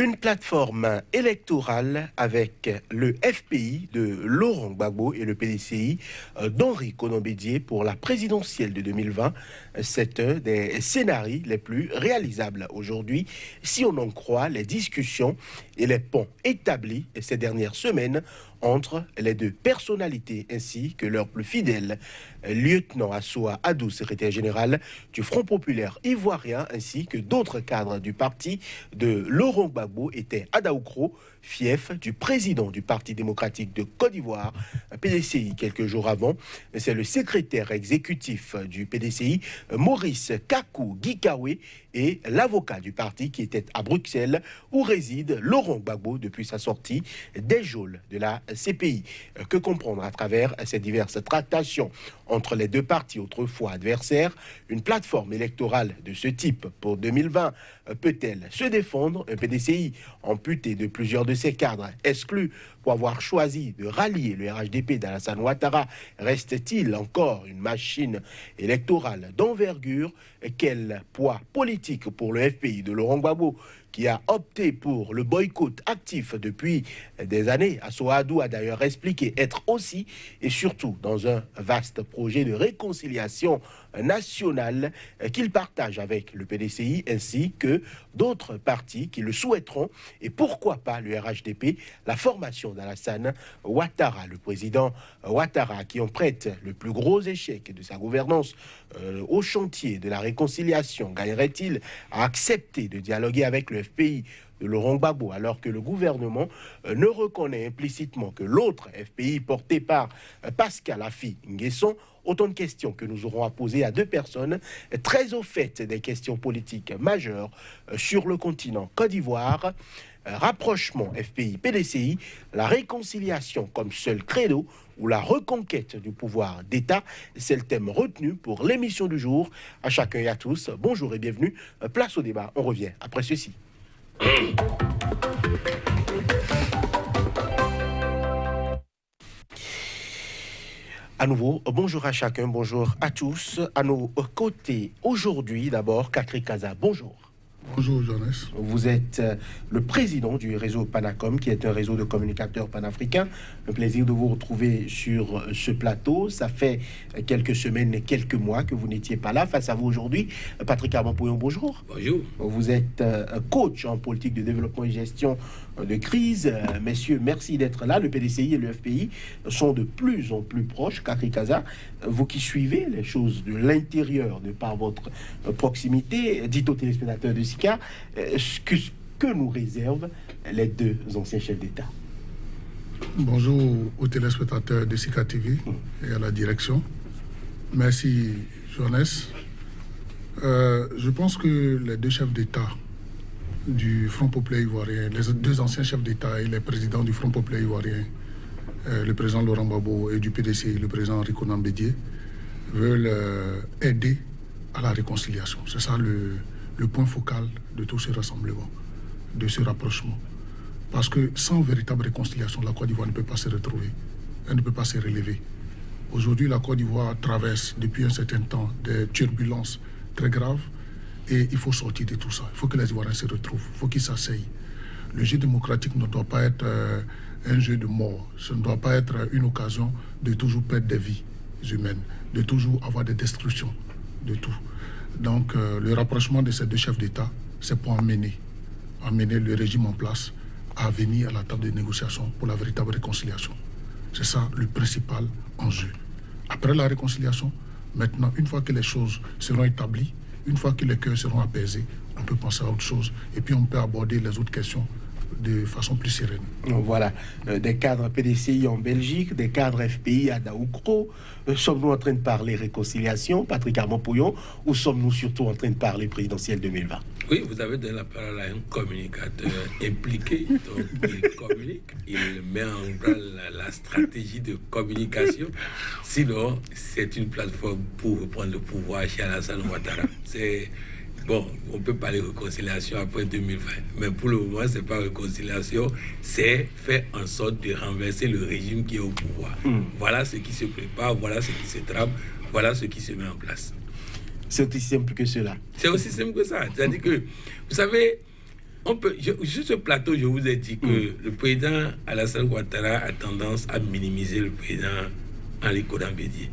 Une plateforme électorale avec le FPI de Laurent Gbagbo et le PDCI d'Henri Konan-Bédié pour la présidentielle de 2020. C'est un des scénarios les plus réalisables aujourd'hui, si on en croit les discussions et les ponts établis ces dernières semaines entre les deux personnalités ainsi que leur plus fidèle lieutenant Assoa Adou, secrétaire général du Front populaire ivoirien, ainsi que d'autres cadres du parti de Laurent Gbagbo étaient à Daoukro, fief du président du Parti démocratique de Côte d'Ivoire, PDCI, quelques jours avant. C'est le secrétaire exécutif du PDCI, Maurice Kakou Gikawe, et l'avocat du parti qui était à Bruxelles, où réside Laurent Gbagbo depuis sa sortie des geôles de la CPI. Que comprendre à travers ces diverses tractations entre les deux partis autrefois adversaires? Une plateforme électorale de ce type pour 2020 peut-elle se défendre? Un PDCI amputé de plusieurs de ses cadres, exclus pour avoir choisi de rallier le RHDP d'Alassane Ouattara, reste-t-il encore une machine électorale d'envergure? Quel poids politique pour le FPI de Laurent Gbagbo, qui a opté pour le boycott actif depuis des années? Assoa Adou a d'ailleurs expliqué être aussi et surtout dans un vaste projet de réconciliation nationale qu'il partage avec le PDCI ainsi que d'autres partis qui le souhaiteront, et pourquoi pas le RHDP, la formation d'Alassane Ouattara. Le président Ouattara, qui en prête le plus gros échec de sa gouvernance au chantier de la réconciliation, gagnerait-il à accepter de dialoguer avec le FPI de Laurent Gbagbo, alors que le gouvernement ne reconnaît implicitement que l'autre FPI porté par Pascal Affi N'Guesson? Autant de questions que nous aurons à poser à deux personnes très au fait des questions politiques majeures sur le continent Côte d'Ivoire. Rapprochement FPI-PDCI, la réconciliation comme seul credo ou la reconquête du pouvoir d'État, c'est le thème retenu pour l'émission du jour. À chacun et à tous, bonjour et bienvenue. Place au débat, on revient après ceci. À nouveau, bonjour à chacun, bonjour à tous. À nos côtés aujourd'hui, d'abord, Kakri Kaza, bonjour. Bonjour, Jonas. Vous êtes le président du réseau Panacom, qui est un réseau de communicateurs panafricains. Un plaisir de vous retrouver sur ce plateau. Ça fait quelques semaines et quelques mois que vous n'étiez pas là. Face à vous aujourd'hui, Patrick Armand-Pouillon, bonjour. Bonjour. Vous êtes coach en politique de développement et gestion de crise. Messieurs, merci d'être là. Le PDCI et le FPI sont de plus en plus proches. Kakri Kaza, vous qui suivez les choses de l'intérieur de par votre proximité, dites aux téléspectateurs de SICA ce que nous réservent les deux anciens chefs d'État. Bonjour aux téléspectateurs de SICA TV et à la direction. Merci, Jonas. Je pense que les deux chefs d'État du Front populaire ivoirien, les deux anciens chefs d'État et les présidents du Front populaire ivoirien, le président Laurent Gbagbo et du PDCI, le président Henri Konan-Bédié, veulent aider à la réconciliation. C'est ça le point focal de tout ce rassemblement, de ce rapprochement. Parce que sans véritable réconciliation, la Côte d'Ivoire ne peut pas se retrouver, elle ne peut pas se relever. Aujourd'hui, la Côte d'Ivoire traverse depuis un certain temps des turbulences très graves et il faut sortir de tout ça. Il faut que les Ivoiriens se retrouvent, il faut qu'ils s'asseyent. Le jeu démocratique ne doit pas être un jeu de mort, ce ne doit pas être une occasion de toujours perdre des vies humaines, de toujours avoir des destructions, de tout. Donc le rapprochement de ces deux chefs d'État, c'est pour amener le régime en place à venir à la table de négociation pour la véritable réconciliation. C'est ça le principal enjeu. Après la réconciliation, maintenant, une fois que les choses seront établies, une fois que les cœurs seront apaisés, on peut penser à autre chose et puis on peut aborder les autres questions de façon plus sereine. Voilà, des cadres PDCI en Belgique, des cadres FPI à Daoukro. Sommes-nous en train de parler réconciliation, Patrick Armand-Pouillon, ou sommes-nous surtout en train de parler présidentielle 2020? Oui, vous avez donné la parole à un communicateur impliqué, donc il communique, il met en place la stratégie de communication. Sinon, c'est une plateforme pour reprendre le pouvoir chez Alassane Ouattara. Bon, on peut parler de réconciliation après 2020, mais pour le moment, ce n'est pas réconciliation, c'est faire en sorte de renverser le régime qui est au pouvoir. Voilà ce qui se prépare, voilà ce qui se trame, voilà ce qui se met en place. C'est aussi simple que cela. C'est aussi simple que ça. C'est-à-dire que, vous savez, sur ce plateau, je vous ai dit que le président Alassane Ouattara a tendance à minimiser le président Henri Konan Bédié,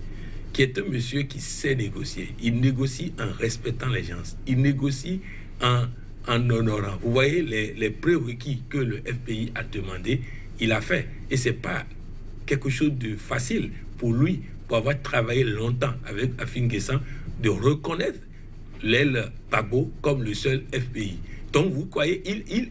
qui est un monsieur qui sait négocier. Il négocie en respectant les gens. Il négocie en honorant. Vous voyez les prérequis que le FPI a demandé, il a fait. Et c'est pas quelque chose de facile pour lui, pour avoir travaillé longtemps avec Afin Guessan, de reconnaître l'aile Gbagbo comme le seul FPI. Donc vous croyez,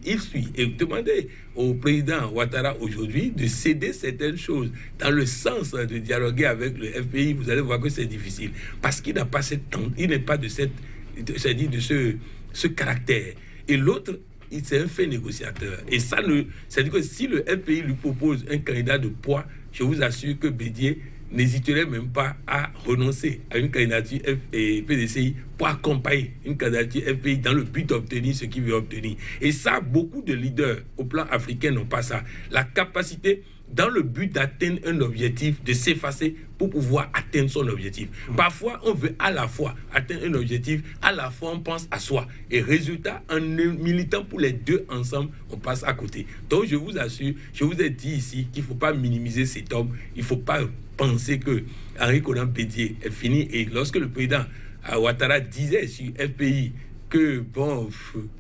il suit. Et demandez au président Ouattara aujourd'hui de céder certaines choses dans le sens de dialoguer avec le FPI. Vous allez voir que c'est difficile. Parce qu'il n'a pas cette temps, il n'est pas de ce caractère. Et l'autre, c'est un fait négociateur. Et ça, c'est-à-dire que si le FPI lui propose un candidat de poids, je vous assure que Bédié n'hésiterait même pas à renoncer à une candidature PDCI pour accompagner une candidature FPI dans le but d'obtenir ce qu'il veut obtenir. Et ça, beaucoup de leaders au plan africain n'ont pas ça. La capacité, dans le but d'atteindre un objectif, de s'effacer pour pouvoir atteindre son objectif. Parfois, on veut à la fois atteindre un objectif, à la fois on pense à soi. Et résultat, en militant pour les deux ensemble, on passe à côté. Donc, je vous assure, je vous ai dit ici qu'il ne faut pas minimiser cet homme. Il ne faut pas penser que Henri Konan Bédié est fini. Et lorsque le président Ouattara disait sur FPI que bon,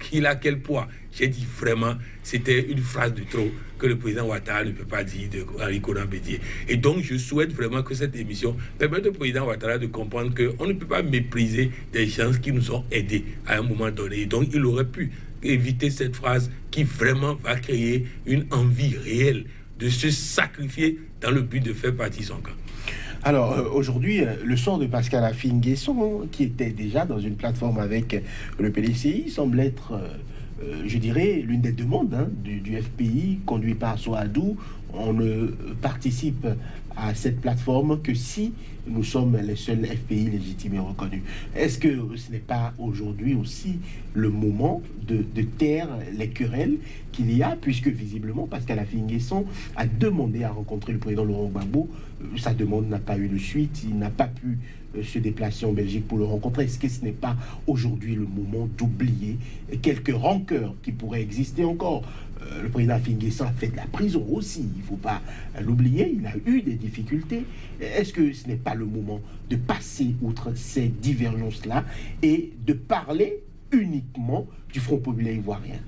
qu'il a quel poids, j'ai dit vraiment, c'était une phrase de trop que le président Ouattara ne peut pas dire de Henri Konan Bédié. Et donc, je souhaite vraiment que cette émission permette au président Ouattara de comprendre qu'on ne peut pas mépriser des gens qui nous ont aidés à un moment donné. Et donc, il aurait pu éviter cette phrase qui vraiment va créer une envie réelle de se sacrifier dans le but de faire partie de son camp. Alors, aujourd'hui, le sort de Pascal Afin Guessan, qui était déjà dans une plateforme avec le PDCI, semble être, je dirais, l'une des demandes du FPI, conduit par Souadou. On ne participe à cette plateforme que si nous sommes les seuls FPI légitimes et reconnus. Est-ce que ce n'est pas aujourd'hui aussi le moment de taire les querelles qu'il y a, puisque visiblement Pascal Afin Guessan a demandé à rencontrer le président Laurent Gbagbo. Sa demande n'a pas eu de suite, il n'a pas pu se déplacer en Belgique pour le rencontrer. Est-ce que ce n'est pas aujourd'hui le moment d'oublier quelques rancœurs qui pourraient exister encore? Le président Afin Guessan a fait de la prison aussi, il ne faut pas l'oublier, il a eu des difficultés. Est-ce que ce n'est pas le moment de passer outre ces divergences-là et de parler uniquement du Front populaire ivoirien?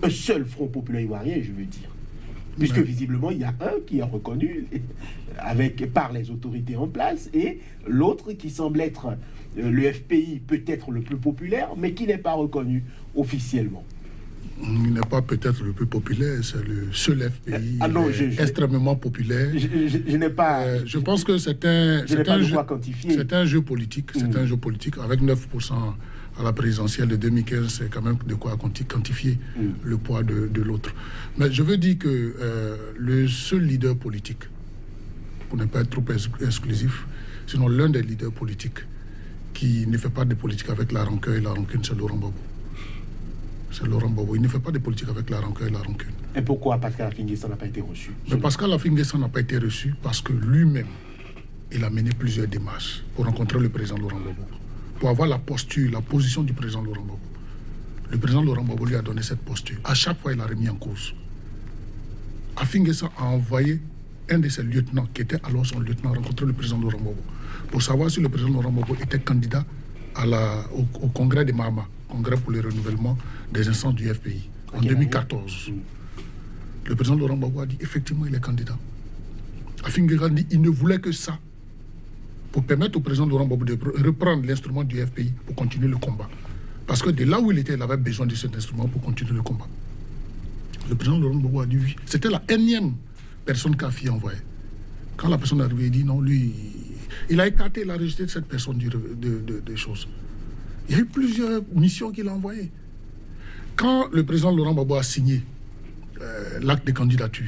Un seul Front populaire ivoirien, je veux dire. Puisque visiblement, il y a un qui est reconnu par les autorités en place et l'autre qui semble être le FPI peut-être le plus populaire, mais qui n'est pas reconnu officiellement. Il n'est pas peut-être le plus populaire, c'est le seul FPI extrêmement populaire. Je n'ai pas... je pense que c'est un jeu politique. C'est un jeu politique avec 9% à la présidentielle de 2015, c'est quand même de quoi quantifier le poids de l'autre. Mais je veux dire que le seul leader politique, pour ne pas être trop exclusif, sinon l'un des leaders politiques qui ne fait pas de politique avec la rancœur et la rancune, c'est Laurent Gbagbo. C'est Laurent Gbagbo. Il ne fait pas de politique avec la rancœur et la rancune. Et pourquoi Pascal Afin Guessan n'a pas été reçu? Mais Pascal Afin Guessan n'a pas été reçu parce que lui-même, il a mené plusieurs démarches pour rencontrer le président Laurent Gbagbo, pour avoir la posture, la position du président Laurent Gbagbo. Le président Laurent Gbagbo lui a donné cette posture. À chaque fois, il a remis en cause. Afin Guessan a envoyé un de ses lieutenants, qui était alors son lieutenant, rencontrer le président Laurent Gbagbo, pour savoir si le président Laurent Gbagbo était candidat au congrès de Mahama, congrès pour le renouvellement des instances du FPI, en 2014. Le président Laurent Gbagbo a dit effectivement il est candidat. Afin Guessan dit il ne voulait que ça, pour permettre au président Laurent Gbagbo de reprendre l'instrument du FPI pour continuer le combat. Parce que de là où il était, il avait besoin de cet instrument pour continuer le combat. Le président Laurent Gbagbo a dit oui. C'était la énième personne qu'Afi a envoyée. Quand la personne est arrivée, il dit non, lui, il a écarté, il a rejeté cette personne des choses. Il y a eu plusieurs missions qu'il a envoyées. Quand le président Laurent Gbagbo a signé l'acte de candidature,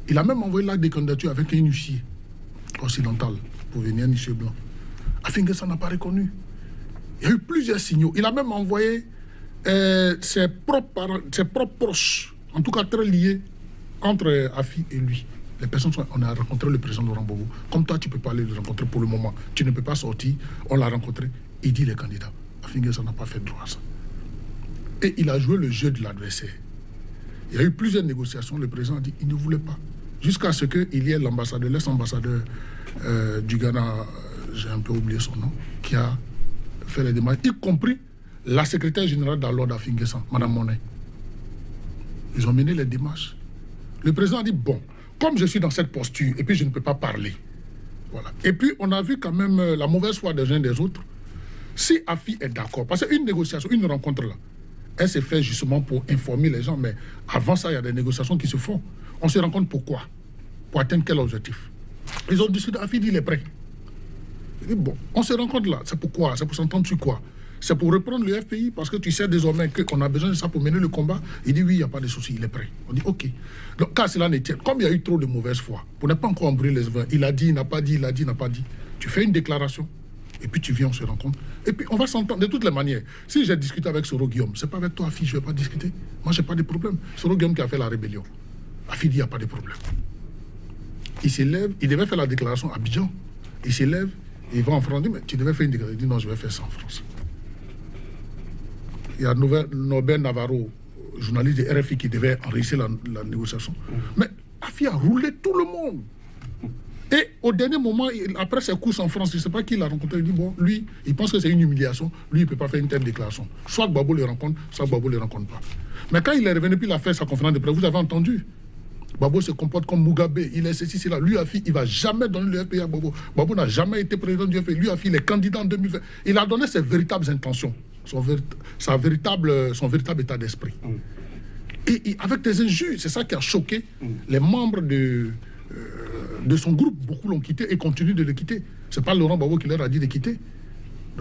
il a même envoyé l'acte de candidature avec un huissier occidental pour venir, un huissier blanc. Afin Guessan n'a pas reconnu. Il y a eu plusieurs signaux. Il a même envoyé ses propres proches, en tout cas très liés, entre Afi et lui. Les personnes on a rencontré le président Laurent Gbagbo. Comme toi, tu ne peux pas aller le rencontrer pour le moment. Tu ne peux pas sortir. On l'a rencontré. Il dit les candidats. Afin Guessan n'a pas fait droit à ça. Et il a joué le jeu de l'adversaire. Il y a eu plusieurs négociations. Le président a dit qu'il ne voulait pas. Jusqu'à ce qu'il y ait l'ambassadeur, l'ex-ambassadeur du Ghana, j'ai un peu oublié son nom, qui a fait les démarches, y compris la secrétaire générale d'Alord Afinguessan, Mme Monet. Ils ont mené les démarches. Le président a dit, bon, comme je suis dans cette posture, et puis je ne peux pas parler. Voilà. Et puis, on a vu quand même la mauvaise foi des uns et des autres. Si Afi est d'accord, parce qu'une négociation, une rencontre là, elle s'est faite justement pour informer les gens, mais avant ça, il y a des négociations qui se font. On se rencontre pour quoi? Pour atteindre quel objectif? Ils ont discuté, Afi dit, il est prêt. Il dit, bon, on se rencontre là, c'est pour quoi? C'est pour s'entendre sur quoi? C'est pour reprendre le FPI, parce que tu sais désormais qu'on a besoin de ça pour mener le combat. Il dit, oui, il n'y a pas de souci, il est prêt. On dit, ok. Donc, quand cela ne tient, comme il y a eu trop de mauvaise foi, pour ne pas encore embrûler les vins, il a dit, il n'a pas dit, il a dit, il n'a pas dit. Tu fais une déclaration, et puis tu viens, on se rencontre. Et puis, on va s'entendre de toutes les manières. Si j'ai discuté avec Soro Guillaume, c'est pas avec toi, Afi, je ne vais pas discuter. Moi, je n'ai pas de problème. Soro Guillaume qui a fait la rébellion. Afi dit, il n'y a pas de problème. Il s'élève, il devait faire la déclaration à Abidjan. Il s'élève, il va en France, il dit, mais tu devais faire une déclaration. Il dit, non, je vais faire ça en France. Il y a Norbert Navarro, journaliste de RFI, qui devait enregistrer la négociation. Mais Afi a roulé tout le monde. Et au dernier moment, après ses courses en France, je ne sais pas qui l'a rencontré, il dit, bon, lui, il pense que c'est une humiliation, lui, il ne peut pas faire une telle déclaration. Soit Gbagbo le rencontre, soit Gbagbo ne le rencontre pas. Mais quand il est revenu, puis il a fait sa conférence de presse, vous avez entendu, Gbagbo se comporte comme Mugabe, il est ceci, c'est là. Lui, Afi, il ne va jamais donner le FPI à Gbagbo. Gbagbo n'a jamais été président du FPI. Lui, Afi, il est candidat en 2020. Il a donné ses véritables intentions, son véritable état d'esprit. Et avec des injures, c'est ça qui a choqué les membres de son groupe. Beaucoup l'ont quitté et continuent de le quitter. Ce n'est pas Laurent Gbagbo qui leur a dit de quitter.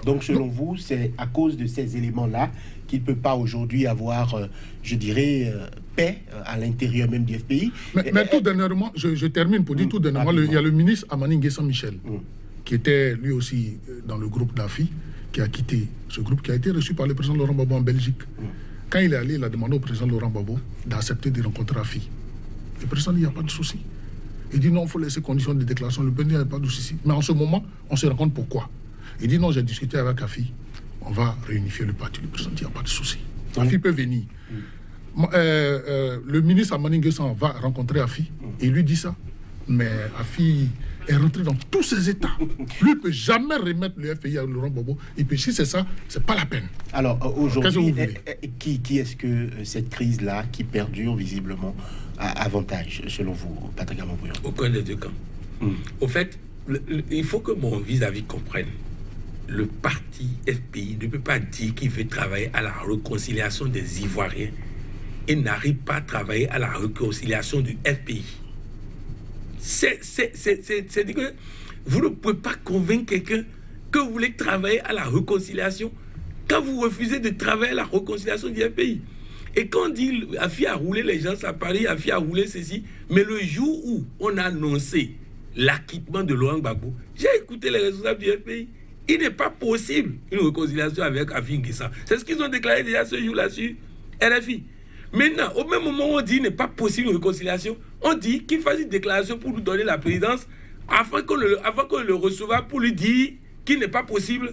Donc, selon vous, c'est à cause de ces éléments-là qu'il ne peut pas aujourd'hui avoir, je dirais, paix à l'intérieur même du FPI. Mais tout dernièrement, je termine pour dire tout dernièrement, il y a le ministre Amani Nguessan Michel, qui était lui aussi dans le groupe d'Afi, qui a quitté ce groupe, qui a été reçu par le président Laurent Gbagbo en Belgique. Quand il est allé, il a demandé au président Laurent Gbagbo d'accepter de rencontrer Afi. Le président dit, il n'y a pas de souci. Il dit, non, il faut laisser conditions de déclaration. Le président, il n'y a pas de souci. Mais en ce moment, on se rencontre pourquoi? Il dit, non, j'ai discuté avec Afi. On va réunifier le parti. Le président dit, il n'y a pas de souci. Afi peut venir. Le ministre Amani Nguessan va rencontrer Afi et lui dit ça. Mais Afi est rentré dans tous ses états. Lui ne peut jamais remettre le FPI à Laurent Gbagbo. Et puis si c'est ça, c'est pas la peine. Alors aujourd'hui, qui est-ce que cette crise-là, qui perdure visiblement, a avantage, selon vous, Patrick Amon-Bouillon? Aucun des deux camps. Au fait, il faut que mon vis-à-vis comprenne. Le parti FPI ne peut pas dire qu'il veut travailler à la réconciliation des Ivoiriens et n'arrive pas à travailler à la réconciliation du FPI. C'est-à-dire que vous ne pouvez pas convaincre quelqu'un que vous voulez travailler à la réconciliation quand vous refusez de travailler à la réconciliation du FPI. Et quand on dit Afi a roulé les gens à Paris, Afi a roulé ceci, mais le jour où on a annoncé l'acquittement de Laurent Gbagbo, j'ai écouté les responsables du FPI. Il n'est pas possible une réconciliation avec Afi Nguessan. C'est ce qu'ils ont déclaré déjà ce jour-là sur RFI. Maintenant, au même moment où on dit qu'il n'est pas possible une réconciliation, on dit qu'il fasse une déclaration pour nous donner la présidence avant qu'on le reçoive pour lui dire qu'il n'est pas possible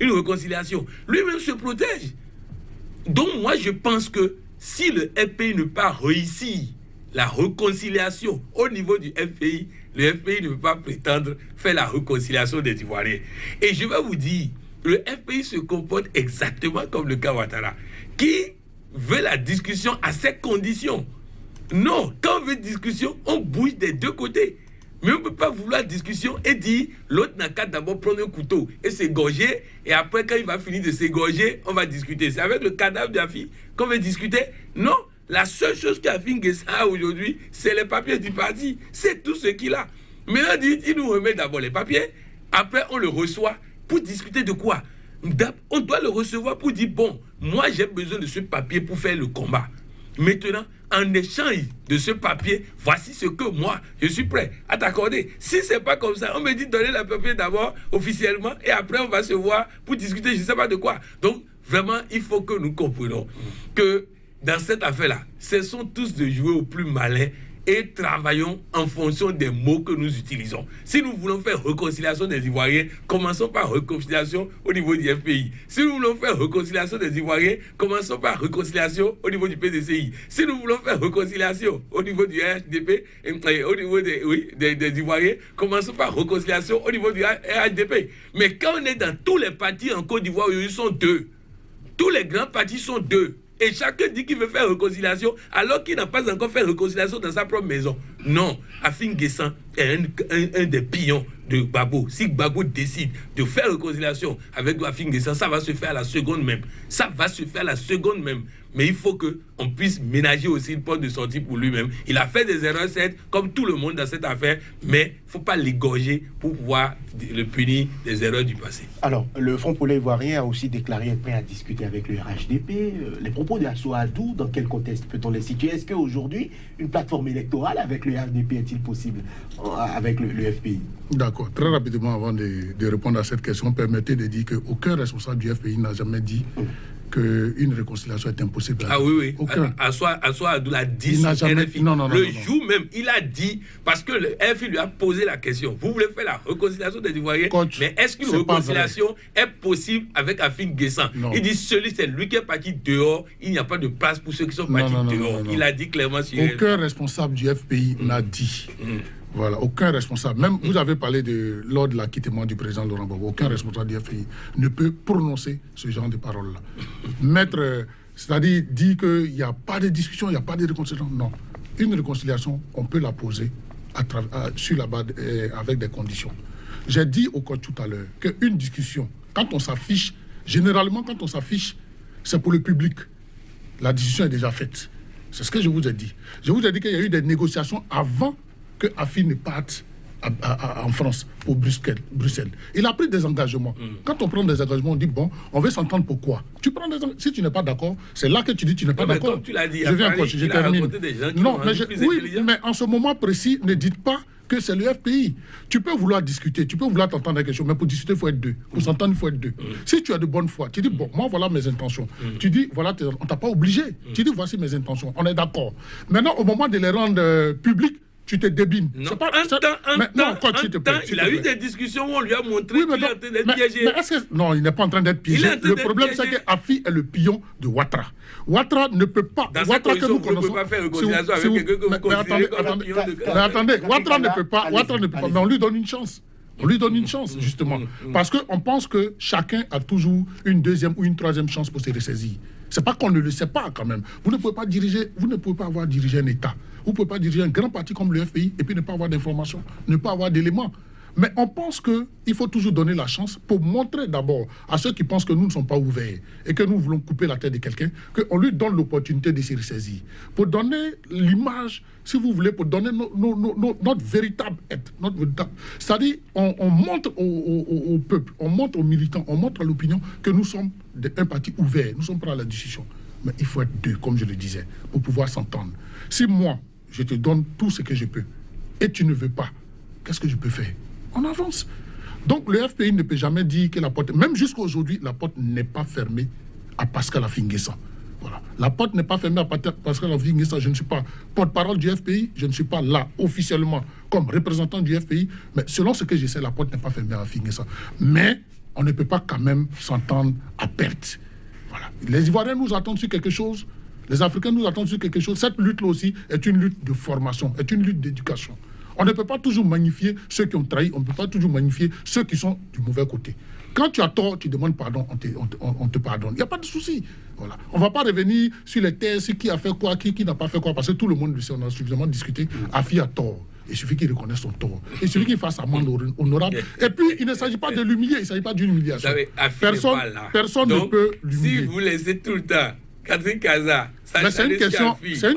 une réconciliation. Lui-même se protège. Donc moi, je pense que si le FPI ne peut pas réussir la réconciliation au niveau du FPI, le FPI ne peut pas prétendre faire la réconciliation des Ivoiriens. Et je vais vous dire, le FPI se comporte exactement comme le cas Ouattara, qui veut la discussion à ses conditions. Non, quand on veut discussion, on bouge des deux côtés. Mais on ne peut pas vouloir discussion et dire l'autre n'a qu'à d'abord prendre un couteau et s'égorger, et après quand il va finir de s'égorger, on va discuter. C'est avec le cadavre d'Afi qu'on veut discuter? Non, la seule chose qu'Afi Nguessan a aujourd'hui, c'est les papiers du parti. C'est tout ce qu'il a. Maintenant, il nous remet d'abord les papiers, après on le reçoit pour discuter de quoi? On doit le recevoir pour dire, bon, moi j'ai besoin de ce papier pour faire le combat. Maintenant, en échange de ce papier, voici ce que moi, je suis prêt à t'accorder. Si ce n'est pas comme ça, on me dit de donner le papier d'abord officiellement et après on va se voir pour discuter je ne sais pas de quoi. Donc, vraiment, il faut que nous comprenions que dans cette affaire-là, ce sont tous de jouer au plus malin et travaillons en fonction des mots que nous utilisons. Si nous voulons faire réconciliation des Ivoiriens, commençons par réconciliation au niveau du FPI. Si nous voulons faire réconciliation des Ivoiriens, commençons par réconciliation au niveau du PDCI. Si nous voulons faire réconciliation au niveau du RHDP, au niveau des Ivoiriens, commençons par réconciliation au niveau du RHDP. Mais quand on est dans tous les partis en Côte d'Ivoire, ils sont deux. Tous les grands partis sont deux. Et chacun dit qu'il veut faire réconciliation alors qu'il n'a pas encore fait réconciliation dans sa propre maison. Non, Afin Guessan est un des pions de Gbagbo. Si Gbagbo décide de faire réconciliation avec Afin Guessan, ça va se faire à la seconde même. Ça va se faire à la seconde même. Mais il faut qu'on puisse ménager aussi une porte de sortie pour lui-même. Il a fait des erreurs, certes, comme tout le monde dans cette affaire, mais il ne faut pas l'égorger pour pouvoir le punir des erreurs du passé. Alors, le Front Populaire Ivoirien a aussi déclaré être prêt à discuter avec le RHDP. Les propos de Assou Adou, dans quel contexte peut-on les situer? Est-ce qu'aujourd'hui, une plateforme électorale avec le RHDP est-il possible avec le FPI? D'accord. Très rapidement, avant de répondre à cette question, permettez de dire qu'aucun responsable du FPI n'a jamais dit qu'une réconciliation est impossible. Ah oui. Assou Adou l'a dit sur RFI. Non, jour même, il a dit, parce que le RFI lui a posé la question, vous voulez faire la réconciliation des Ivoiriens, mais est-ce qu'une réconciliation est possible avec Afin Guessan? Il dit, c'est lui qui est parti dehors, il n'y a pas de place pour ceux qui sont partis dehors. Il a dit clairement sur RFI. Aucun responsable du FPI n'a dit. Voilà, aucun responsable. Même vous avez parlé lors de l'acquittement du président Laurent Gbagbo, aucun responsable du FPI ne peut prononcer ce genre de paroles-là. C'est-à-dire dire qu'il n'y a pas de discussion, il n'y a pas de réconciliation. Non. Une réconciliation, on peut la poser sur la base avec des conditions. J'ai dit au coach tout à l'heure qu'une discussion, quand on s'affiche, généralement quand on s'affiche, c'est pour le public. La discussion est déjà faite. C'est ce que je vous ai dit. Je vous ai dit qu'il y a eu des négociations avant que Afin ne parte en France, pour Bruxelles. Il a pris des engagements. Quand on prend des engagements, on dit, bon, on veut s'entendre pourquoi. Si tu n'es pas d'accord, c'est là que tu dis tu n'es pas d'accord. Comme tu l'as dit, je viens encore, je termine. Mais en ce moment précis, ne dites pas que c'est le FPI. Tu peux vouloir discuter, tu peux vouloir t'entendre quelque chose, mais pour discuter, il faut être deux. Pour s'entendre, il faut être deux. Si tu as de bonne foi, tu dis, bon, moi, voilà mes intentions. Tu dis, voilà, on ne t'a pas obligé. Tu dis, voici mes intentions. On est d'accord. Maintenant, au moment de les rendre publiques, tu te débines. Non, il a eu des discussions où on lui a montré qu'il est en train d'être piégé. Non, il n'est pas en train d'être piégé. Le problème, c'est qu'Afi est le pion de Ouattara. Ouattara ne peut pas... Dans cette position, vous ne pouvez pas faire réconciliation avec quelqu'un que vous considérez comme un pion de... Mais attendez, Ouattara ne peut pas, mais on lui donne une chance. On lui donne une chance, justement. Parce qu'on pense que chacun a toujours une deuxième ou une troisième chance pour se ressaisir. C'est pas qu'on ne le sait pas, quand même. Vous ne pouvez pas avoir dirigé un État. Vous ne pouvez pas diriger un grand parti comme le FPI et puis ne pas avoir d'informations, ne pas avoir d'éléments. Mais on pense qu'il faut toujours donner la chance pour montrer d'abord à ceux qui pensent que nous ne sommes pas ouverts et que nous voulons couper la tête de quelqu'un, qu'on lui donne l'opportunité de se ressaisir. Pour donner l'image, si vous voulez, pour donner notre véritable être. C'est-à-dire, on montre au peuple, on montre aux militants, on montre à l'opinion que nous sommes un parti ouvert, nous sommes prêts à la discussion. Mais il faut être deux, comme je le disais, pour pouvoir s'entendre. Si moi, je te donne tout ce que je peux et tu ne veux pas, qu'est-ce que je peux faire? On avance. Donc le FPI ne peut jamais dire que la porte, même jusqu'à aujourd'hui, la porte n'est pas fermée à Pascal Afin Guessan. Voilà. La porte n'est pas fermée à Pascal Afin Guessan. Je ne suis pas porte-parole du FPI, je ne suis pas là officiellement comme représentant du FPI, mais selon ce que je sais, la porte n'est pas fermée à Afin Guessan. Mais on ne peut pas quand même s'entendre à perte. Voilà. Les Ivoiriens nous attendent sur quelque chose, les Africains nous attendent sur quelque chose. Cette lutte-là aussi est une lutte de formation, est une lutte d'éducation. On ne peut pas toujours magnifier ceux qui ont trahi, on ne peut pas toujours magnifier ceux qui sont du mauvais côté. Quand tu as tort, tu demandes pardon, on te pardonne. Il n'y a pas de souci. Voilà. On ne va pas revenir sur les thèses, qui a fait quoi, qui n'a pas fait quoi, parce que tout le monde le sait, on a suffisamment discuté. Afi a tort. Il suffit qu'il reconnaisse son tort. Il suffit qu'il fasse amende honorable. Et puis, il ne s'agit pas de l'humilier, il ne s'agit pas d'une humiliation. Personne ne peut l'humilier. Si vous laissez tout le temps Catherine Kaza, c'est une question. C'est une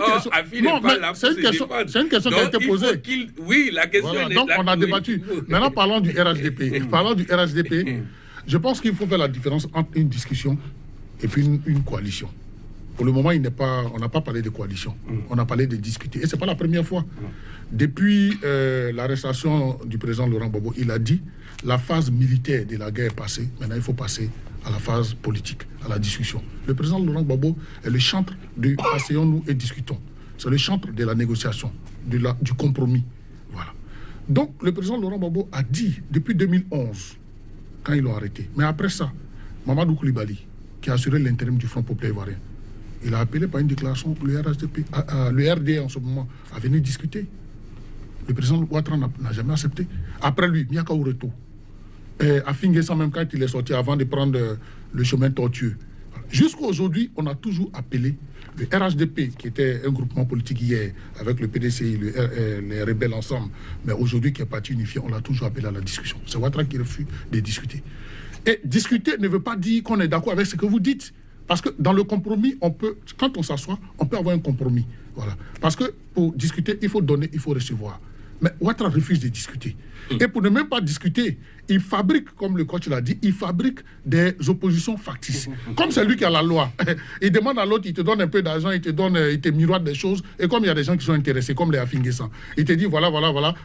question qui a été posée. Oui, la question est là. Donc, on a débattu. Maintenant, parlons du RHDP. Je pense qu'il faut faire la différence entre une discussion et puis une coalition. Pour le moment, on n'a pas parlé de coalition. On a parlé de discuter. Et ce n'est pas la première fois. Depuis l'arrestation du président Laurent Gbagbo, il a dit la phase militaire de la guerre est passée. Maintenant, il faut passer à la phase politique, à la discussion. Le président Laurent Gbagbo est le chantre de « asseyons-nous et discutons ». C'est le chantre de la négociation, du compromis. Voilà. Donc, le président Laurent Gbagbo a dit, depuis 2011, quand ils l'ont arrêté, mais après ça, Mamadou Koulibaly, qui a assuré l'intérim du Front populaire ivoirien, il a appelé par une déclaration le RD en ce moment à venir discuter. Le président Ouattara n'a jamais accepté. Après lui, Miaka Oureto, à Finguessan, même quand il est sorti avant de prendre le chemin tortueux. Jusqu'à aujourd'hui, on a toujours appelé le RHDP, qui était un groupement politique hier, avec le PDCI, les rebelles ensemble, mais aujourd'hui qui est parti unifié, on l'a toujours appelé à la discussion. C'est Ouattara qui refuse de discuter. Et discuter ne veut pas dire qu'on est d'accord avec ce que vous dites. Parce que dans le compromis, quand on s'assoit, on peut avoir un compromis. Voilà. Parce que pour discuter, il faut donner, il faut recevoir. Mais Ouattara refuse de discuter. Et pour ne même pas discuter, il fabrique, comme le coach l'a dit, il fabrique des oppositions factices. Comme c'est lui qui a la loi. Il demande à l'autre, il te donne un peu d'argent, il te miroite des choses. Et comme il y a des gens qui sont intéressés, comme les Afinguessan, il te dit voilà,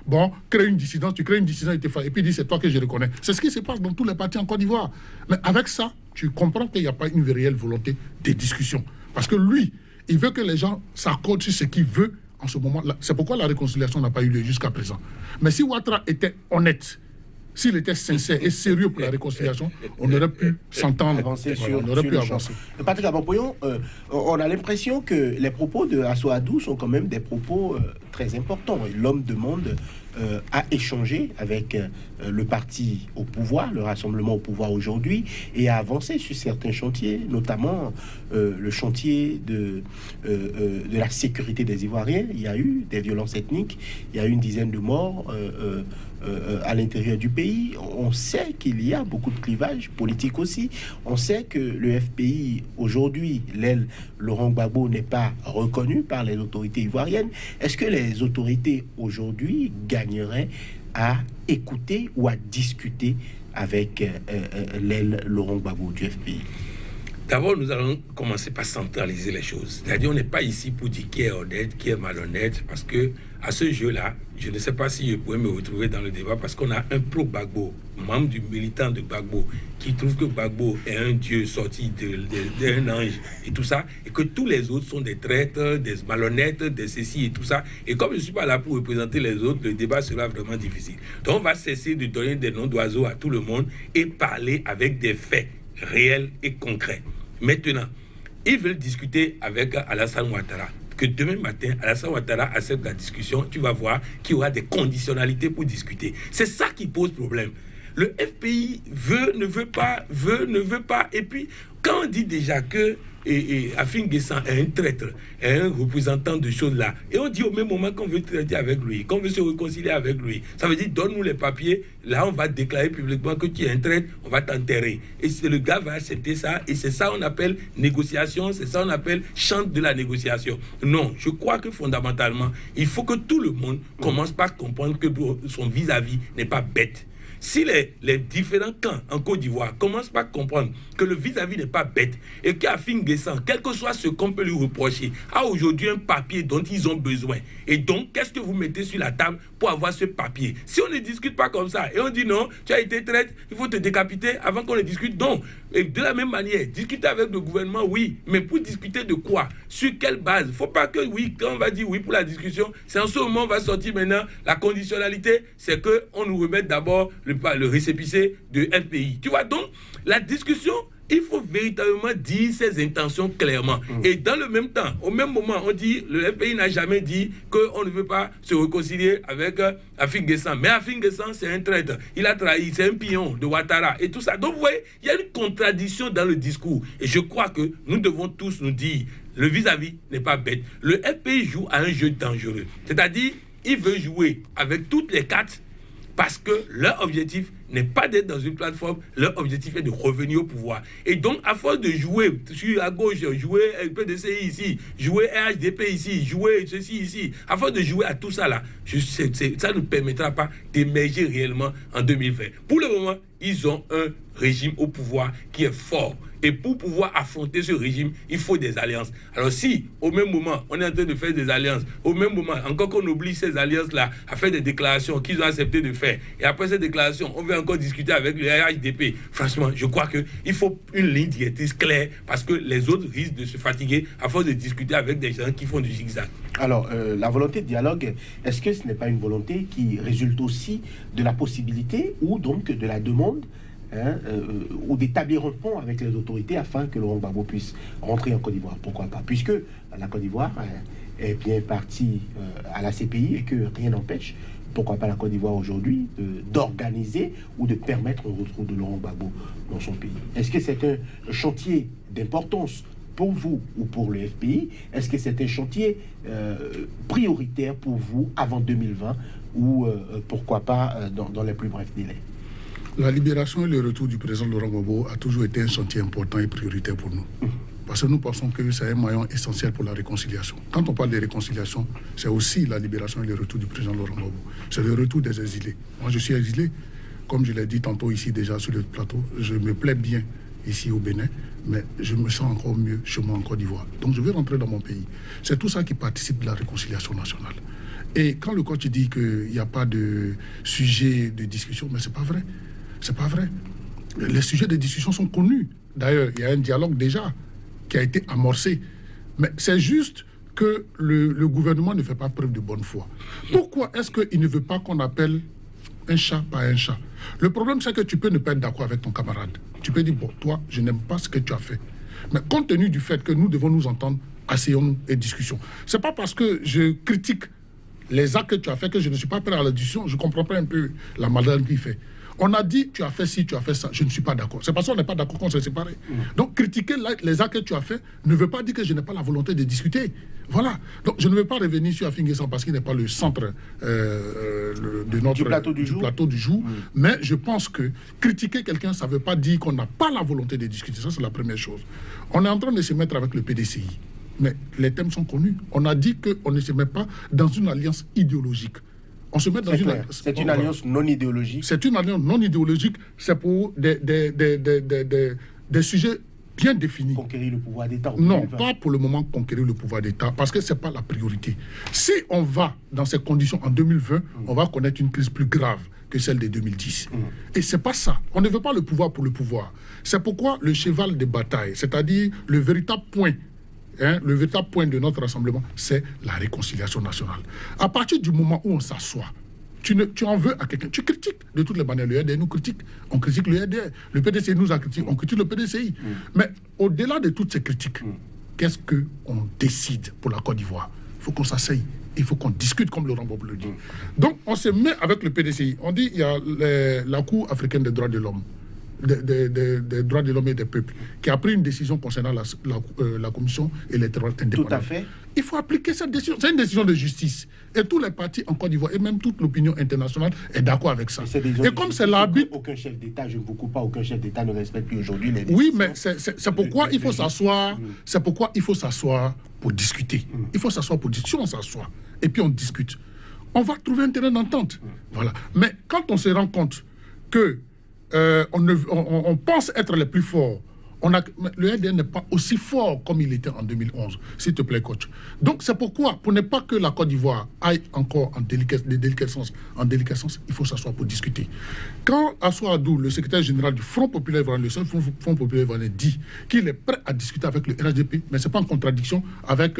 bon, crée une dissidence, tu crées une dissidence, et puis il dit c'est toi que je reconnais. C'est ce qui se passe dans tous les partis en Côte d'Ivoire. Mais avec ça, tu comprends qu'il n'y a pas une réelle volonté de discussion. Parce que lui, il veut que les gens s'accordent sur ce qu'il veut en ce moment-là. C'est pourquoi la réconciliation n'a pas eu lieu jusqu'à présent. Mais si Ouattara était honnête, s'il était sincère et sérieux pour la réconciliation, on aurait pu s'entendre. On aurait pu avancer. Patrick Abampoyon, on a l'impression que les propos de Assoadou sont quand même des propos très importants. L'homme demande à échanger avec le parti au pouvoir, le rassemblement au pouvoir aujourd'hui, et à avancer sur certains chantiers, notamment le chantier de la sécurité des Ivoiriens. Il y a eu des violences ethniques, il y a eu une dizaine de morts à l'intérieur du pays. On sait qu'il y a beaucoup de clivages politiques aussi. On sait que le FPI, aujourd'hui, l'aile Laurent Gbagbo n'est pas reconnu par les autorités ivoiriennes. Est-ce que les autorités aujourd'hui gagneraient à écouter ou à discuter avec l'aile Laurent Gbagbo du FPI? D'abord, nous allons commencer par centraliser les choses. C'est-à-dire, on n'est pas ici pour dire qui est honnête, qui est malhonnête, parce que à ce jeu-là, je ne sais pas si je pourrais me retrouver dans le débat, parce qu'on a un pro-Gbagbo, membre du militant de Gbagbo, qui trouve que Gbagbo est un dieu sorti d'un ange et tout ça, et que tous les autres sont des traîtres, des malhonnêtes, des ceci et tout ça. Et comme je ne suis pas là pour représenter les autres, le débat sera vraiment difficile. Donc, on va cesser de donner des noms d'oiseaux à tout le monde et parler avec des faits réels et concrets. Maintenant, ils veulent discuter avec Alassane Ouattara. Que demain matin, Alassane Ouattara accepte la discussion, tu vas voir qu'il y aura des conditionnalités pour discuter. C'est ça qui pose problème. Le FPI ne veut pas. Et puis, quand on dit déjà que Afinguessan est un traître, est un représentant de choses là, et on dit au même moment qu'on veut traiter avec lui, qu'on veut se réconcilier avec lui, ça veut dire donne-nous les papiers, là on va déclarer publiquement que tu es un traître, on va t'enterrer. Et le gars va accepter ça, et c'est ça qu'on appelle négociation, c'est ça qu'on appelle chante de la négociation. Non, je crois que fondamentalement, il faut que tout le monde commence par comprendre que son vis-à-vis n'est pas bête. Si les différents camps en Côte d'Ivoire commencent par comprendre que le vis-à-vis n'est pas bête et qu'Afinguessan, quel que soit ce qu'on peut lui reprocher, a aujourd'hui un papier dont ils ont besoin. Et donc, qu'est-ce que vous mettez sur la table pour avoir ce papier? Si on ne discute pas comme ça et on dit non, tu as été traître, il faut te décapiter avant qu'on ne discute, non. Et de la même manière, discuter avec le gouvernement, oui, mais pour discuter de quoi? Sur quelle base? Il ne faut pas que oui, quand on va dire oui pour la discussion, c'est en ce moment on va sortir maintenant la conditionnalité, c'est qu'on nous remette d'abord le récépissé de FPI. Tu vois, donc, la discussion, il faut véritablement dire ses intentions clairement. Et dans le même temps, au même moment, on dit, le FPI n'a jamais dit qu'on ne veut pas se réconcilier avec Afinguessan. Mais Afinguessan, c'est un traître. Il a trahi, c'est un pion de Ouattara et tout ça. Donc, vous voyez, il y a une contradiction dans le discours. Et je crois que nous devons tous nous dire, le vis-à-vis n'est pas bête. Le FPI joue à un jeu dangereux. C'est-à-dire, il veut jouer avec toutes les cartes parce que leur objectif n'est pas d'être dans une plateforme, leur objectif est de revenir au pouvoir. Et donc, à force de jouer à gauche, jouer PDCI ici, jouer RHDP ici, jouer ceci ici, à force de jouer à tout ça là, ça ne permettra pas d'émerger réellement en 2020. Pour le moment, ils ont un régime au pouvoir qui est fort. Et pour pouvoir affronter ce régime, il faut des alliances. Alors si, au même moment, on est en train de faire des alliances, au même moment, encore qu'on oblige ces alliances-là à faire des déclarations qu'ils ont accepté de faire, et après ces déclarations, on veut encore discuter avec le RHDP. Franchement, je crois qu'il faut une ligne directrice claire parce que les autres risquent de se fatiguer à force de discuter avec des gens qui font du zigzag. Alors, la volonté de dialogue, est-ce que ce n'est pas une volonté qui résulte aussi de la possibilité ou donc de la demande ou d'établir un pont avec les autorités afin que Laurent Gbagbo puisse rentrer en Côte d'Ivoire? Pourquoi pas? Puisque la Côte d'Ivoire est bien partie à la CPI et que rien n'empêche, pourquoi pas la Côte d'Ivoire aujourd'hui, d'organiser ou de permettre un retour de Laurent Gbagbo dans son pays? Est-ce que c'est un chantier d'importance pour vous ou pour le FPI? Est-ce que c'est un chantier prioritaire pour vous avant 2020 ou pourquoi pas dans les plus brefs délais? La libération et le retour du président Laurent Gbagbo a toujours été un chantier important et prioritaire pour nous. Parce que nous pensons que c'est un maillon essentiel pour la réconciliation. Quand on parle de réconciliation, c'est aussi la libération et le retour du président Laurent Gbagbo. C'est le retour des exilés. Moi, je suis exilé. Comme je l'ai dit tantôt ici déjà sur le plateau, je me plais bien ici au Bénin, mais je me sens encore mieux chez moi en Côte d'Ivoire. Donc je vais rentrer dans mon pays. C'est tout ça qui participe de la réconciliation nationale. Et quand le coach dit qu'il n'y a pas de sujet de discussion, mais c'est pas vrai. C'est pas vrai. Les sujets de discussion sont connus. D'ailleurs, il y a un dialogue déjà qui a été amorcé. Mais c'est juste que le gouvernement ne fait pas preuve de bonne foi. Pourquoi est-ce qu'il ne veut pas qu'on appelle un chat par un chat? Le problème, c'est que tu peux ne pas être d'accord avec ton camarade. Tu peux dire, bon, toi, je n'aime pas ce que tu as fait. Mais compte tenu du fait que nous devons nous entendre, asseyons-nous et discussion. C'est pas parce que je critique les actes que tu as fait que je ne suis pas prêt à la discussion. Je ne comprends pas un peu la maldade qu'il fait. On a dit, tu as fait ci, tu as fait ça. Je ne suis pas d'accord. C'est parce qu'on n'est pas d'accord qu'on s'est séparés. Donc, critiquer les actes que tu as fait ne veut pas dire que je n'ai pas la volonté de discuter. Voilà. Donc, je ne veux pas revenir sur Afin N'Guessan parce qu'il n'est pas le centre de notre plateau du jour. Mais je pense que critiquer quelqu'un, ça ne veut pas dire qu'on n'a pas la volonté de discuter. Ça, c'est la première chose. On est en train de se mettre avec le PDCI. Mais les thèmes sont connus. On a dit qu'on ne se met pas dans une alliance idéologique. On se met dans une alliance. C'est une alliance non idéologique. C'est une alliance non idéologique. C'est pour des sujets bien définis. Conquérir le pouvoir d'État. Non, pas pour le moment conquérir le pouvoir d'État, parce que ce n'est pas la priorité. Si on va dans ces conditions en 2020, on va connaître une crise plus grave que celle de 2010. Et ce n'est pas ça. On ne veut pas le pouvoir pour le pouvoir. C'est pourquoi le cheval de bataille, c'est-à-dire le véritable point, le véritable point de notre rassemblement, c'est la réconciliation nationale. À partir du moment où on s'assoit, tu en veux à quelqu'un, tu critiques de toutes les manières. Le RDR nous critique, on critique le RDR. Le PDCI nous a critiqué, on critique le PDCI. Mais au-delà de toutes ces critiques, qu'est-ce qu'on décide pour la Côte d'Ivoire? Il faut qu'on s'asseye, il faut qu'on discute comme Laurent Gbagbo le dit. Donc on se met avec le PDCI. On dit il y a la Cour africaine des droits de l'homme, des droits de l'homme et des peuples, qui a pris une décision concernant la commission électorale indépendante. Tout à fait. Il faut appliquer cette décision. C'est une décision de justice. Et tous les partis en Côte d'Ivoire, et même toute l'opinion internationale, est d'accord avec ça. Et comme c'est l'arbitre... Aucun chef d'État, je ne vous coupe pas, aucun chef d'État ne respecte plus aujourd'hui les décisions. Oui, mais c'est pourquoi il faut s'asseoir. C'est pourquoi il faut s'asseoir pour discuter. Il faut s'asseoir pour discuter. Si on s'assoit et puis on discute, on va trouver un terrain d'entente. Voilà. Mais quand on se rend compte que on pense être les plus forts. Le RDR n'est pas aussi fort comme il était en 2011, s'il te plaît, coach. Donc, c'est pourquoi, pour ne pas que la Côte d'Ivoire aille encore en déliquescence, il faut s'asseoir pour discuter. Quand Assou Adou, le secrétaire général du Front Populaire Ivoirien, le seul Front Populaire Ivoirien, dit qu'il est prêt à discuter avec le RHDP, mais ce n'est pas en contradiction avec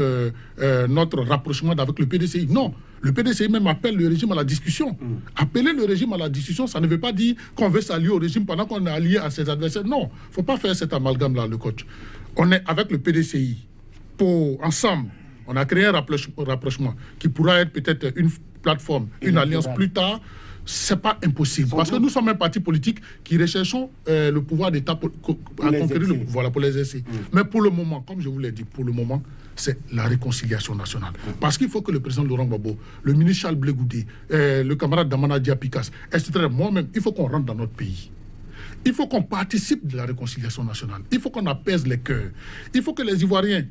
notre rapprochement avec le PDCI. Non. Le PDCI même appelle le régime à la discussion. Appeler le régime à la discussion, ça ne veut pas dire qu'on veut s'allier au régime pendant qu'on est allié à ses adversaires. Non, il ne faut pas faire cet amalgame-là, le coach. On est avec le PDCI. Ensemble, on a créé un rapprochement qui pourra être peut-être une plateforme, une alliance plus tard. Ce n'est pas impossible. Parce que nous sommes un parti politique qui recherchons le pouvoir d'État pour conquérir le pouvoir, pour les essais. Mais pour le moment, comme je vous l'ai dit, c'est la réconciliation nationale. Parce qu'il faut que le président Laurent Gbagbo, le ministre Charles Blé Goudé, le camarade Damana Diapikas, etc., moi-même, il faut qu'on rentre dans notre pays. Il faut qu'on participe de la réconciliation nationale. Il faut qu'on apaise les cœurs. Il faut que les Ivoiriens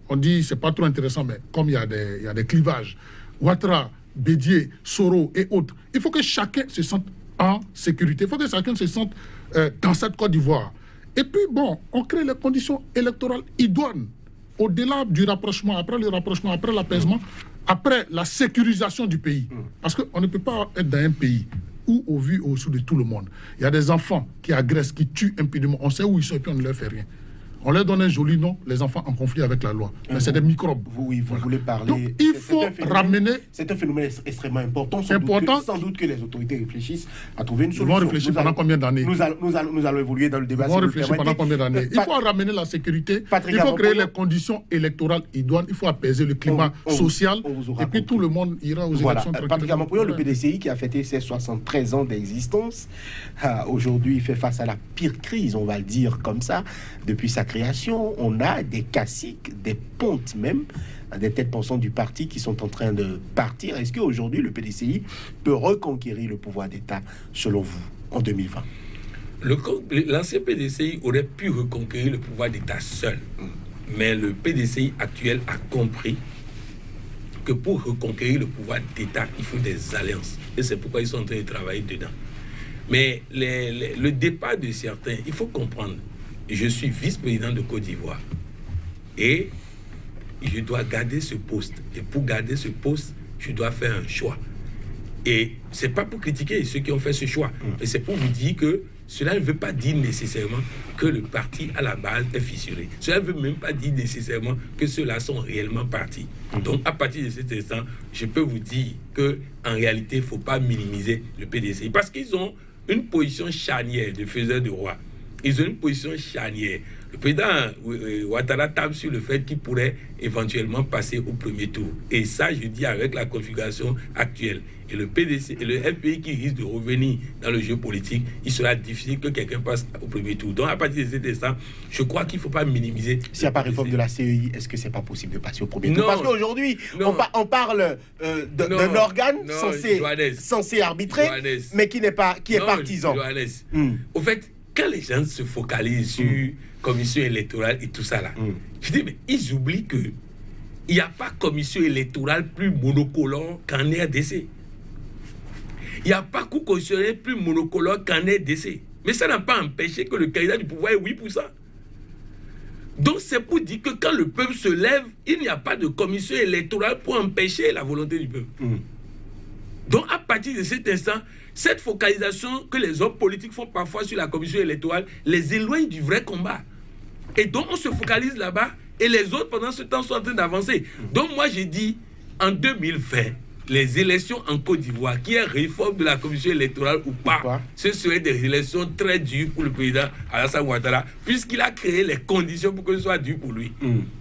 on dit c'est pas trop intéressant, mais comme il y a des clivages, Ouattara, Bédié, Soro et autres, il faut que chacun se sente en sécurité. Il faut que chacun se sente dans cette Côte d'Ivoire. Et puis, on crée les conditions électorales idoines. Au-delà du rapprochement, après le rapprochement, après l'apaisement, après la sécurisation du pays. Parce qu'on ne peut pas être dans un pays ou au vu et au sous de tout le monde. Il y a des enfants qui agressent, qui tuent impunément. On sait où ils sont et puis on ne leur fait rien. On leur donne un joli nom, les enfants en conflit avec la loi. Mais c'est des microbes. Oui, vous voulez parler. Donc, il faut ramener. C'est un phénomène extrêmement important. Sans doute que les autorités réfléchissent à trouver une solution. Ils vont réfléchir pendant combien d'années? Nous allons évoluer dans le débat. Ils vont réfléchir pendant combien d'années? Il faut ramener la sécurité. Il faut créer les conditions électorales idoines. Il faut apaiser le climat social. Et puis tout le monde ira aux élections. Patrick Amampoyon, le PDCI qui a fêté ses 73 ans d'existence, aujourd'hui, il fait face à la pire crise, on va le dire comme ça, depuis sa création. On a des caciques, des pontes même, des têtes pensantes du parti qui sont en train de partir. Est-ce qu'aujourd'hui, le PDCI peut reconquérir le pouvoir d'État, selon vous, en 2020? L'ancien PDCI aurait pu reconquérir le pouvoir d'État seul. Mais le PDCI actuel a compris que pour reconquérir le pouvoir d'État, il faut des alliances. Et c'est pourquoi ils sont en train de travailler dedans. Mais le départ de certains, il faut comprendre. Je suis vice-président de Côte d'Ivoire et je dois garder ce poste. Et pour garder ce poste, je dois faire un choix. Et c'est pas pour critiquer ceux qui ont fait ce choix, mais c'est pour vous dire que cela ne veut pas dire nécessairement que le parti à la base est fissuré. Cela ne veut même pas dire nécessairement que ceux-là sont réellement partis. Donc à partir de cet instant, je peux vous dire que en réalité, il ne faut pas minimiser le PDCI parce qu'ils ont une position charnière de faiseur de roi. Ils ont une position charnière. Le président Ouattara tape sur le fait qu'il pourrait éventuellement passer au premier tour. Et ça, je dis avec la configuration actuelle. Et le PDC et le FPI qui risque de revenir dans le jeu politique, il sera difficile que quelqu'un passe au premier tour. Donc, à partir de cet instant, je crois qu'il ne faut pas minimiser. S'il n'y a pas réforme de la CEI, est-ce que ce n'est pas possible de passer au premier tour? Parce qu'aujourd'hui, on parle d'un organe censé arbitrer, mais qui est partisan. Au fait, quand les gens se focalisent sur commission électorale et tout ça là, je dis, mais ils oublient que il n'y a pas commission électorale plus monocolore qu'en RDC. Il n'y a pas cour constitutionnelle plus monocolore qu'en RDC. Mais ça n'a pas empêché que le candidat du pouvoir ait 8%. Donc c'est pour dire que quand le peuple se lève, il n'y a pas de commission électorale pour empêcher la volonté du peuple. Donc à partir de cet instant, cette focalisation que les hommes politiques font parfois sur la commission électorale les éloigne du vrai combat. Et donc on se focalise là-bas et les autres pendant ce temps sont en train d'avancer. Donc moi j'ai dit en 2020, les élections en Côte d'Ivoire, qu'il y ait réforme de la commission électorale ou pas, ce seraient des élections très dures pour le président Alassane Ouattara, puisqu'il a créé les conditions pour que ce soit dur pour lui.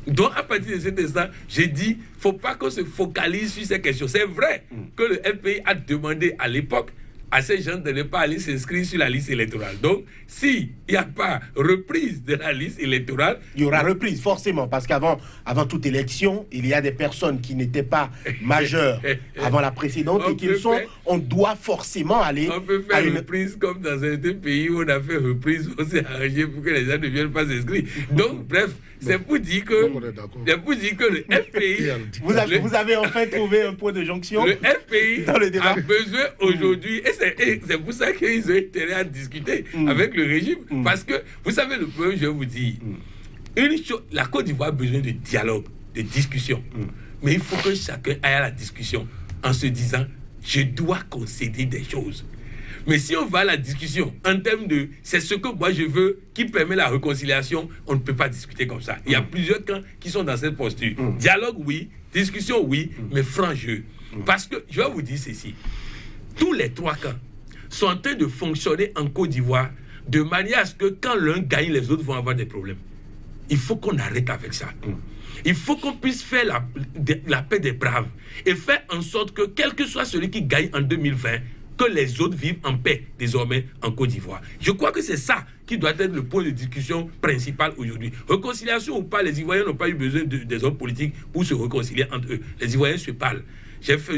Donc à partir de cet instant, j'ai dit, il ne faut pas qu'on se focalise sur ces questions. C'est vrai que le FPI a demandé à l'époque à ces gens de ne pas aller s'inscrire sur la liste électorale. Donc, s'il n'y a pas reprise de la liste électorale... Il y aura reprise, forcément, parce qu'avant toute élection, il y a des personnes qui n'étaient pas majeures avant la précédente et qui le sont. On doit forcément aller... On peut faire une reprise comme dans certains pays où on a fait reprise, on s'est arrangé pour que les gens ne viennent pas s'inscrire. Donc, bref, c'est pour dire que le FPI... Vous avez enfin trouvé un point de jonction. Le FPI dans le débat. A besoin aujourd'hui... Et c'est pour ça qu'ils ont intérêt à discuter avec le régime. Parce que, vous savez, le problème, je vais vous dire, la Côte d'Ivoire a besoin de dialogue, de discussion. Mais il faut que chacun aille à la discussion en se disant, je dois concéder des choses. Mais si on va à la discussion en termes de c'est ce que moi je veux qui permet la réconciliation, on ne peut pas discuter comme ça. Il y a plusieurs camps qui sont dans cette posture. Dialogue, oui. Discussion, oui. Mais franc jeu. Parce que, je vais vous dire ceci. Tous les trois camps sont en train de fonctionner en Côte d'Ivoire de manière à ce que quand l'un gagne, les autres vont avoir des problèmes. Il faut qu'on arrête avec ça. Il faut qu'on puisse faire la paix des braves et faire en sorte que quel que soit celui qui gagne en 2020, que les autres vivent en paix désormais en Côte d'Ivoire. Je crois que c'est ça qui doit être le point de discussion principal aujourd'hui. Réconciliation ou pas, les Ivoiriens n'ont pas eu besoin des hommes politiques pour se réconcilier entre eux. Les Ivoiriens se parlent. J'ai fait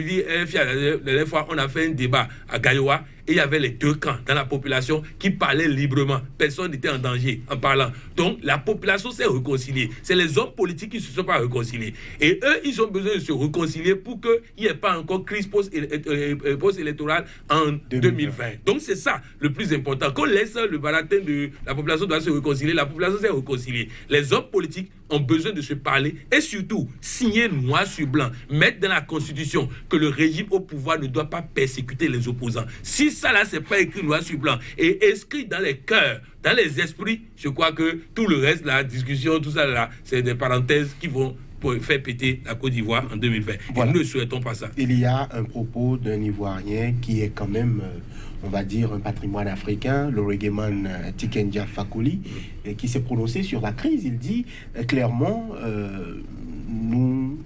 la dernière fois, on a fait un débat à Gaïoua et il y avait les deux camps dans la population qui parlaient librement. Personne n'était en danger en parlant. Donc la population s'est réconciliée. C'est les hommes politiques qui ne se sont pas réconciliés. Et eux, ils ont besoin de se réconcilier pour qu'il n'y ait pas encore crise post-électorale en 2020. Donc c'est ça le plus important. Qu'on laisse le baratin de la population doit se réconcilier. La population s'est réconciliée. Les hommes politiques ont besoin de se parler et surtout signer noir sur blanc, mettre dans la Constitution que le régime au pouvoir ne doit pas persécuter les opposants. Si ça là, c'est pas écrit noir sur blanc et inscrit dans les cœurs, dans les esprits, je crois que tout le reste, la discussion, tout ça là, c'est des parenthèses qui vont faire péter la Côte d'Ivoire en 2020. Voilà. Et nous ne souhaitons pas ça. Il y a un propos d'un Ivoirien qui est quand même, on va dire, un patrimoine africain, le reggaeman Tikendia Fakoly, qui s'est prononcé sur la crise. Il dit clairement, nous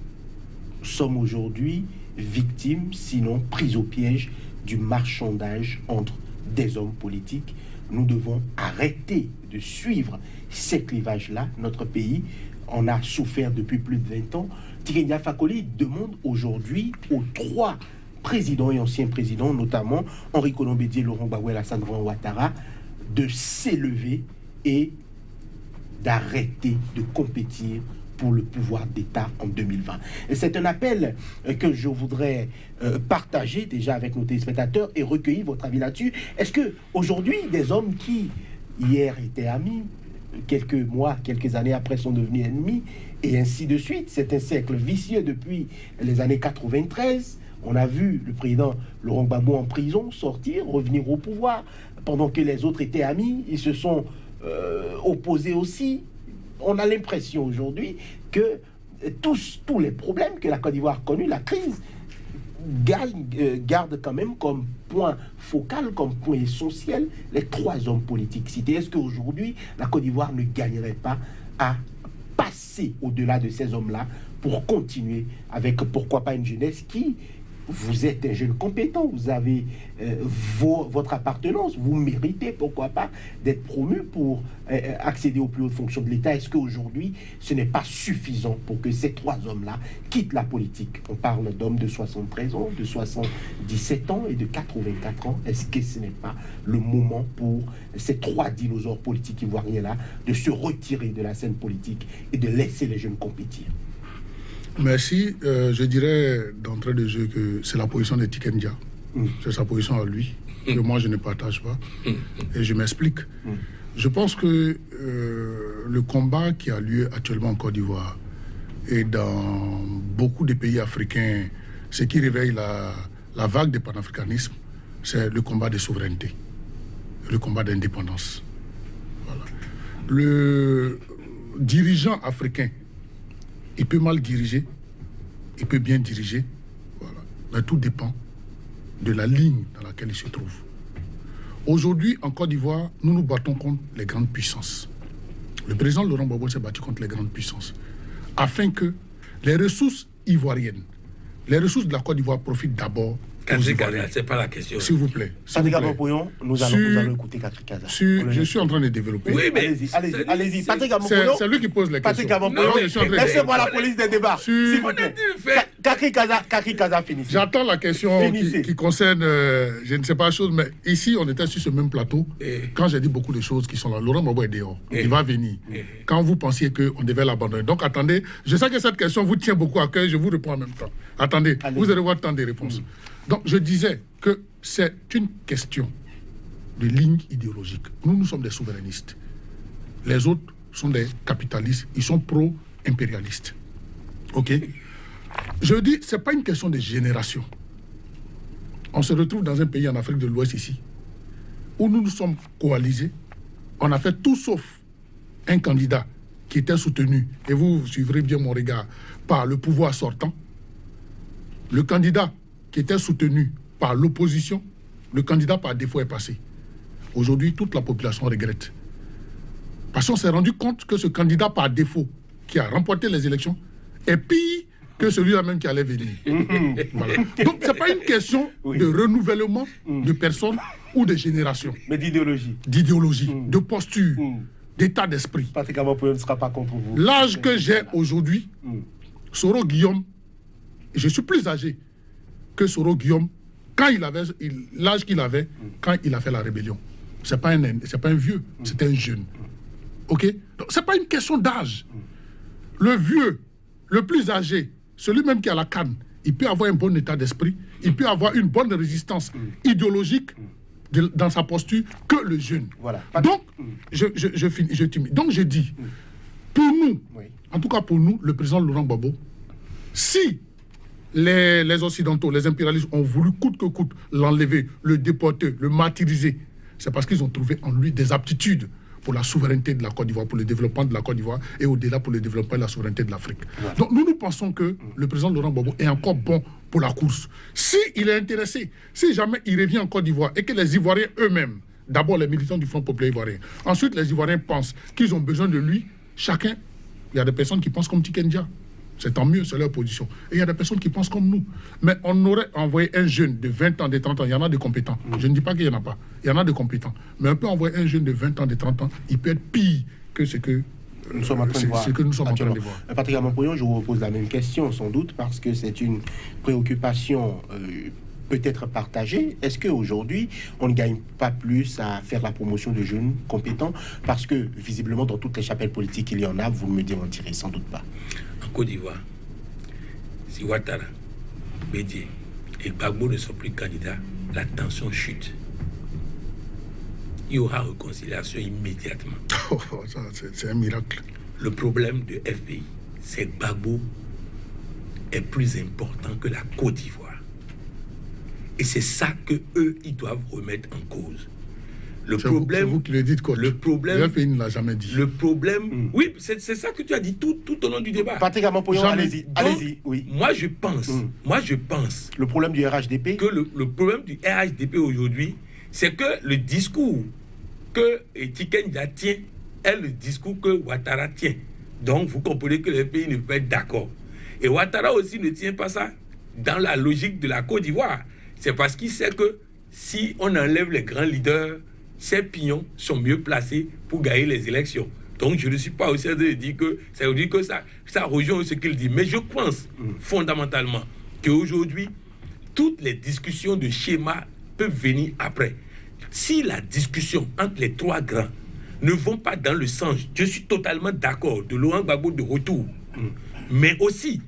sommes aujourd'hui victimes, sinon pris au piège du marchandage entre des hommes politiques. Nous devons arrêter de suivre ces clivages-là. Notre pays en a souffert depuis plus de 20 ans. Tikendia Fakoly demande aujourd'hui aux 3 présidents et anciens présidents, notamment Henri Konan Bédié, Laurent Gbagbo et Alassane Ouattara, de s'élever et d'arrêter de compétir pour le pouvoir d'État en 2020. Et c'est un appel que je voudrais partager déjà avec nos téléspectateurs et recueillir votre avis là-dessus. Est-ce que aujourd'hui, des hommes qui hier étaient amis, quelques mois, quelques années après sont devenus ennemis, et ainsi de suite, c'est un cercle vicieux depuis les années 93. On a vu le président Laurent Gbagbo en prison, sortir, revenir au pouvoir, pendant que les autres étaient amis, ils se sont opposés aussi. On a l'impression aujourd'hui que tous les problèmes que la Côte d'Ivoire a connus, la crise, garde quand même comme point focal, comme point essentiel, les 3 hommes politiques cités. Est-ce qu'aujourd'hui, la Côte d'Ivoire ne gagnerait pas à passer au-delà de ces hommes-là pour continuer avec, pourquoi pas, une jeunesse qui... Vous êtes un jeune compétent, vous avez votre appartenance, vous méritez, pourquoi pas, d'être promu pour accéder aux plus hautes fonctions de l'État. Est-ce qu'aujourd'hui, ce n'est pas suffisant pour que ces 3 hommes-là quittent la politique? On parle d'hommes de 73 ans, de 77 ans et de 84 ans. Est-ce que ce n'est pas le moment pour ces 3 dinosaures politiques ivoiriens-là de se retirer de la scène politique et de laisser les jeunes compétir? Merci. Je dirais d'entrée de jeu que c'est la position de Tikendia. C'est sa position à lui, que moi je ne partage pas. Et je m'explique. Je pense que le combat qui a lieu actuellement en Côte d'Ivoire et dans beaucoup de pays africains, ce qui réveille la vague de panafricanisme, c'est le combat de souveraineté, le combat d'indépendance. Voilà. Le dirigeant africain, il peut mal diriger, il peut bien diriger, voilà. Mais tout dépend de la ligne dans laquelle il se trouve. Aujourd'hui, en Côte d'Ivoire, nous nous battons contre les grandes puissances. Le président Laurent Gbagbo s'est battu contre les grandes puissances, afin que les ressources ivoiriennes, les ressources de la Côte d'Ivoire profitent d'abord aux Ivoiriens. C'est pas la question. S'il vous plaît. Patrick Amampoyon, nous allons écouter Patrick Kaza. Je suis en train de développer. Oui, mais allez-y. Patrick Amampoyon. C'est lui qui pose les questions. Patrick Amampoyon, laissez-moi la police des débats. S'il vous plaît. Patrick Kaza, finissez. J'attends la question qui concerne, je ne sais pas la chose, mais ici, on était sur ce même plateau. Quand j'ai dit beaucoup de choses qui sont là, Laurent Gbagbo est dehors. Il va venir. Quand vous pensiez qu'on devait l'abandonner. Donc, attendez. Je sais que cette question vous tient beaucoup à cœur. Je vous réponds en même temps. Attendez. Vous allez voir le temps des réponses. Donc, je disais que c'est une question de ligne idéologique. Nous sommes des souverainistes. Les autres sont des capitalistes. Ils sont pro-impérialistes. OK? Je dis, ce n'est pas une question de génération. On se retrouve dans un pays en Afrique de l'Ouest ici, où nous nous sommes coalisés. On a fait tout sauf un candidat qui était soutenu, et vous suivrez bien mon regard, par le pouvoir sortant. Le candidat qui était soutenu par l'opposition, le candidat par défaut est passé. Aujourd'hui, toute la population regrette. Parce qu'on s'est rendu compte que ce candidat par défaut, qui a remporté les élections, est pire que celui-là même qui allait venir. Voilà. Donc, ce n'est pas une question de renouvellement de personnes ou de génération. Mais d'idéologie. D'idéologie, de posture, d'état d'esprit. Patrick Amampoyon ne sera pas contre vous. L'âge que j'ai aujourd'hui, Soro Guillaume, je suis plus âgé que Soro Guillaume, quand il avait l'âge qu'il avait, quand il a fait la rébellion. Ce n'est pas un vieux, c'est un jeune. OK? Donc, ce n'est pas une question d'âge. Le vieux, le plus âgé, celui même qui a la canne, il peut avoir un bon état d'esprit, il peut avoir une bonne résistance idéologique dans sa posture que le jeune. Voilà. Donc, je finis. Donc, je dis, pour nous, en tout cas pour nous, le président Laurent Gbagbo, si les Occidentaux, les impérialistes ont voulu coûte que coûte l'enlever, le déporter, le martyriser, c'est parce qu'ils ont trouvé en lui des aptitudes pour la souveraineté de la Côte d'Ivoire, pour le développement de la Côte d'Ivoire et au-delà pour le développement de la souveraineté de l'Afrique. Ouais. Donc nous pensons que le président Laurent Gbagbo est encore bon pour la course. S'il est intéressé, si jamais il revient en Côte d'Ivoire et que les Ivoiriens eux-mêmes, d'abord les militants du Front populaire ivoirien, ensuite les Ivoiriens pensent qu'ils ont besoin de lui, chacun, il y a des personnes qui pensent comme Tikenja. C'est tant mieux, c'est leur position. Et il y a des personnes qui pensent comme nous. Mais on aurait envoyé un jeune de 20 ans, de 30 ans, il y en a de compétents. Je ne dis pas qu'il n'y en a pas. Il y en a de compétents. Mais on peut envoyer un jeune de 20 ans, de 30 ans, il peut être pire que ce que nous sommes en train de voir. Patrick Amopoyon, je vous repose la même question, sans doute, parce que c'est une préoccupation peut-être partagée. Est-ce qu'aujourd'hui, on ne gagne pas plus à faire la promotion de jeunes compétents? Parce que, visiblement, dans toutes les chapelles politiques, il y en a, vous ne me démentirez sans doute pas. En Côte d'Ivoire, si Ouattara, Bédié et Gbagbo ne sont plus candidats, la tension chute. Il y aura réconciliation immédiatement. C'est un miracle. Le problème de FPI, c'est que Gbagbo est plus important que la Côte d'Ivoire. Et c'est ça qu'eux, ils doivent remettre en cause. C'est vous qui le dites, coach. Le problème... Le FPI ne l'a jamais dit. Le problème... Oui, c'est ça que tu as dit tout au long du débat. Patrick Amopoyon, allez-y. Oui. Moi, je pense... Le problème du RHDP... Que le problème du RHDP aujourd'hui, c'est que le discours que Tikenja tient est le discours que Ouattara tient. Donc, vous comprenez que le pays ne peut pas être d'accord. Et Ouattara aussi ne tient pas ça dans la logique de la Côte d'Ivoire. C'est parce qu'il sait que si on enlève les grands leaders, ces pions sont mieux placés pour gagner les élections. Donc, je ne suis pas aussi de dire que ça veut dire que ça rejoint ce qu'il dit. Mais je pense fondamentalement qu'aujourd'hui, toutes les discussions de schéma peuvent venir après. Si la discussion entre les trois grands ne vont pas dans le sens, je suis totalement d'accord, de Laurent Gbagbo de retour, mais aussi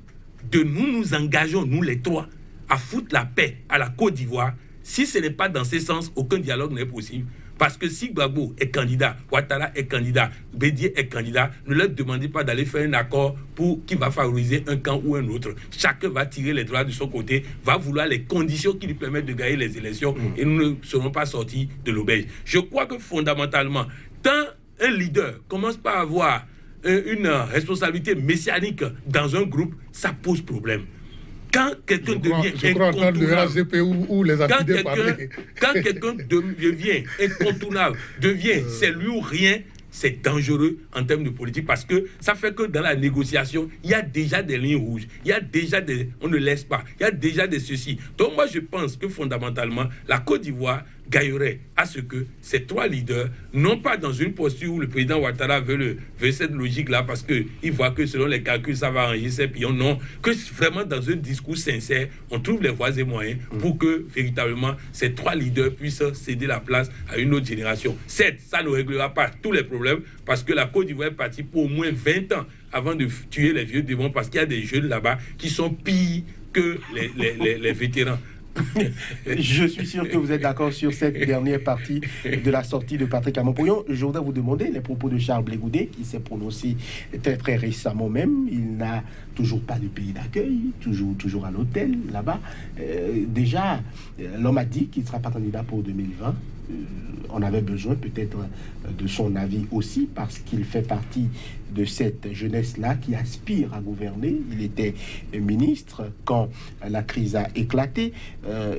de nous engageons, nous les trois, à foutre la paix à la Côte d'Ivoire. Si ce n'est pas dans ce sens, aucun dialogue n'est possible. Parce que si Gbagbo est candidat, Ouattara est candidat, Bédié est candidat, ne leur demandez pas d'aller faire un accord qui va favoriser un camp ou un autre. Chacun va tirer les droits de son côté, va vouloir les conditions qui lui permettent de gagner les élections et nous ne serons pas sortis de l'auberge. Je crois que fondamentalement, tant un leader commence par avoir une responsabilité messianique dans un groupe, ça pose problème. Quand quelqu'un devient incontournable, devient c'est lui ou rien, c'est dangereux en termes de politique parce que ça fait que dans la négociation, il y a déjà des lignes rouges, il y a déjà on ne laisse pas, il y a déjà des ceci. Donc moi je pense que fondamentalement, la Côte d'Ivoire gagnerait à ce que ces trois leaders, non pas dans une posture où le président Ouattara veut cette logique-là parce qu'il voit que selon les calculs, ça va arranger ses pions, non, que vraiment dans un discours sincère, on trouve les voies et moyens pour que véritablement ces trois leaders puissent céder la place à une autre génération. Certes, ça ne réglera pas tous les problèmes parce que la Côte d'Ivoire est partie pour au moins 20 ans avant de tuer les vieux démons parce qu'il y a des jeunes là-bas qui sont pires que les vétérans. Je suis sûr que vous êtes d'accord sur cette dernière partie de la sortie de Patrick Amopoyon. Je voudrais vous demander les propos de Charles Blé Goudé, qui s'est prononcé très récemment même. Il n'a toujours pas de pays d'accueil, toujours à l'hôtel là-bas. Déjà, l'homme a dit qu'il ne sera pas candidat pour 2020. On avait besoin peut-être de son avis aussi parce qu'il fait partie de cette jeunesse-là qui aspire à gouverner. Il était ministre quand la crise a éclaté.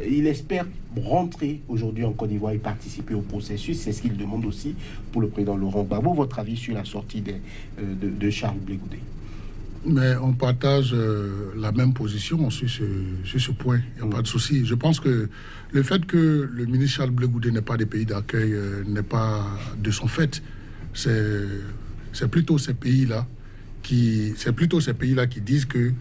Il espère rentrer aujourd'hui en Côte d'Ivoire et participer au processus. C'est ce qu'il demande aussi pour le président Laurent Gbagbo. Votre avis sur la sortie de Charles Blé Goudé? Mais on partage la même position sur ce point. Il n'y a pas de souci. Je pense que le fait que le ministre Charles Blé Goudé n'ait pas de pays d'accueil n'est pas de son fait. C'est plutôt ces pays-là qui disent que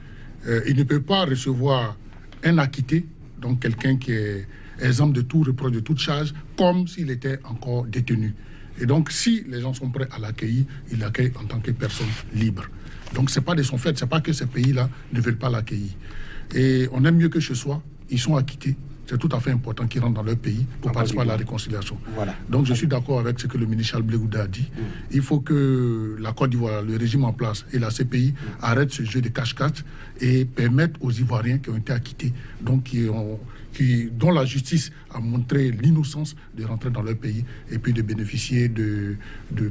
il ne peut pas recevoir un acquitté, donc quelqu'un qui est exempt de tout reproche, de toute charge, comme s'il était encore détenu. Et donc, si les gens sont prêts à l'accueillir, ils l'accueillent en tant que personne libre. Donc, ce n'est pas de son fait, ce n'est pas que ces pays-là ne veulent pas l'accueillir. Et on aime mieux que ce soit, ils sont acquittés. c'est tout à fait important qu'ils rentrent dans leur pays pour participer à la réconciliation. Voilà. Donc je suis d'accord avec ce que le ministre Charles Blé Gouda a dit. Il faut que la Côte d'Ivoire, le régime en place et la CPI arrêtent ce jeu de cache-cache et permettent aux Ivoiriens qui ont été acquittés, donc dont la justice a montré l'innocence, de rentrer dans leur pays et puis de bénéficier de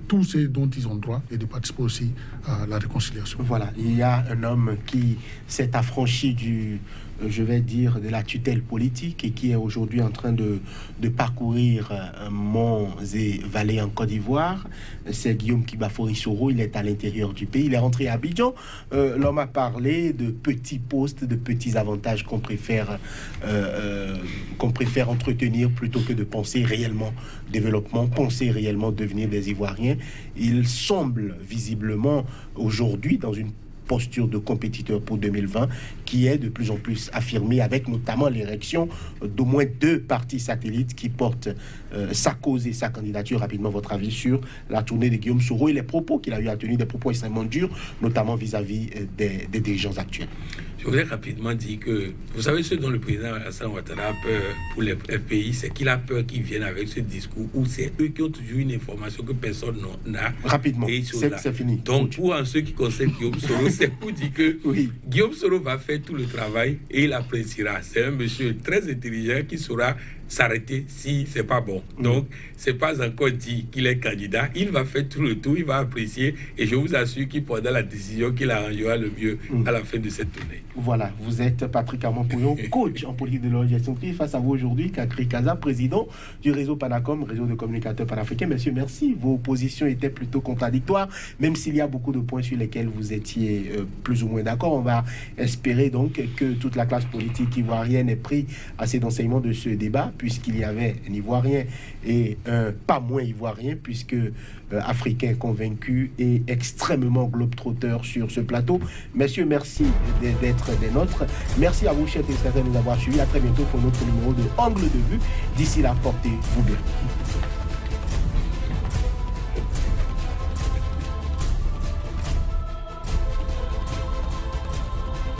tout ce dont ils ont droit et de participer aussi à la réconciliation. Voilà, il y a un homme qui s'est affranchi je vais dire, de la tutelle politique et qui est aujourd'hui en train de parcourir monts et vallées en Côte d'Ivoire. C'est Guillaume Kibafori-Soro, il est à l'intérieur du pays, il est rentré à Abidjan. L'homme a parlé de petits postes, de petits avantages qu'on préfère entretenir plutôt que de penser réellement développement, penser réellement devenir des Ivoiriens. Il semble visiblement aujourd'hui dans une posture de compétiteur pour 2020 qui est de plus en plus affirmée, avec notamment l'érection d'au moins 2 partis satellites qui portent sa cause et sa candidature. Rapidement, votre avis sur la tournée de Guillaume Soro et les propos qu'il a eu à tenir, des propos extrêmement durs, notamment vis-à-vis des dirigeants actuels. Je voudrais rapidement dire que, vous savez, ce dont le président Alassane Ouattara a peur pour les FPI, c'est qu'il a peur qu'ils viennent avec ce discours où c'est eux qui ont toujours une information que personne n'a. Rapidement, c'est fini. Donc, pour en ce qui concerne Guillaume Soro, c'est pour dire que Guillaume Soro va faire tout le travail et il appréciera. C'est un monsieur très intelligent qui saura s'arrêter si c'est pas bon. Donc, c'est pas encore dit qu'il est candidat. Il va faire tout le tour, il va apprécier et je vous assure qu'il prendra la décision qu'il arrangera le mieux à la fin de cette tournée. Voilà, vous êtes Patrick Armand-Pouillon, coach en politique de l'organisation crise. Face à vous aujourd'hui, Kakri Kaza, président du réseau Panacom, réseau de communicateurs panafricains. Messieurs, merci. Vos positions étaient plutôt contradictoires, même s'il y a beaucoup de points sur lesquels vous étiez plus ou moins d'accord. On va espérer donc que toute la classe politique ivoirienne ait pris assez d'enseignements de ce débat, puisqu'il y avait un Ivoirien et un pas moins Ivoirien, puisque Africain convaincu et extrêmement globe-trotteur sur ce plateau. Messieurs, merci d'être des nôtres. Merci à vous, chers téléspectateurs, de nous avoir suivis. À très bientôt pour notre numéro de Angle de Vue. D'ici là, portez-vous bien.